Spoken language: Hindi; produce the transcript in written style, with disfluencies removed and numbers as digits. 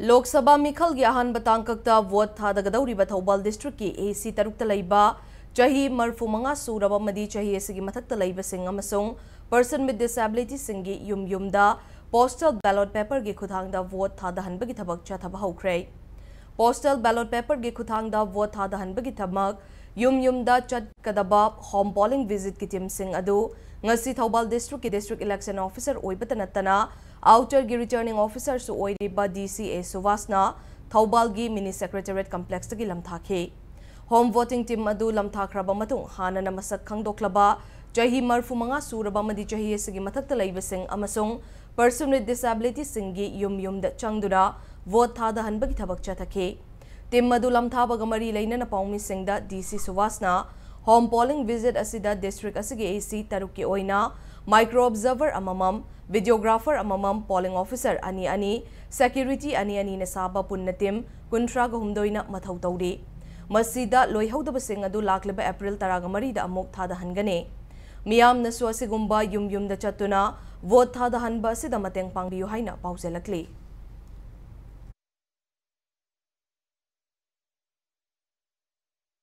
लोक सभा मिखल की अहन बतांकता वोट थादगदौरिबा थौबाल डिस्ट्रिक्ट की AC तरुकता लैबा चाही मरफु मंगा सूरबा मदी चाही एसगी मथक्ता लैबा सिंग अमसोंग पर्सन विद डिसेबिलिटी सिंगी युमदा पोस्टल बैलॉट पेपर की खुथांगदा वोट थादहनबगी थबक चथब हौख्रे पोस्टल बैलॉट पेपर की खुथांगदा वोट थादहनबगी थबक युमदा चटकदबा होम पोलिंग विजिट की टीम सिंग अदु ngasi थौबाल डिस्ट्रिक्ट की डिस्ट्रिक्ट इलेक्शन ऑफिसर ओइबता नतना आउटर की रिटर्निंग ऑफिसर सु ओइरिबा DCA सुवासना थौबाल की मिनी सेक्रेटरीट कॉम्प्लेक्स की लमथाखे होम वोटिंग टीम अदु लमथाख्रबा मतुंग हाना मसक खंगदोक्लबा चाही मरफु मंगा सूरबा मदी चाही एसगी मथक्ता लैबसिंग अमसोंग पर्सन विद डिसेबिलिटी सिंगी युमदा चंगदुरा वोट थादहनबगी थबक चथखे टीम अदु लमथाबगा मरी लैनना पाउमी सिंगदा DC सुवासना होम पोलिंग विजिट असिदा डिस्ट्रिक्ट असिगे AC तरुक की ओइना माइक्रो ऑब्जर्वर अममम वीडियोग्राफर अममम पोलिंग ऑफिसर अनि सेक्यूरिटी अनि ने साबा पुन्ना टीम 13 मथौ तौरी मसीदा लोइहौदबसिंग अदु लाक्लिबा एप्रिल 13 दा अमुक थादहनगने मियामनसु असिगुंबा युमदा चतुना वोट थादहनबा असिदा मतेंग पांगबियु हाइना पाउजेलकली।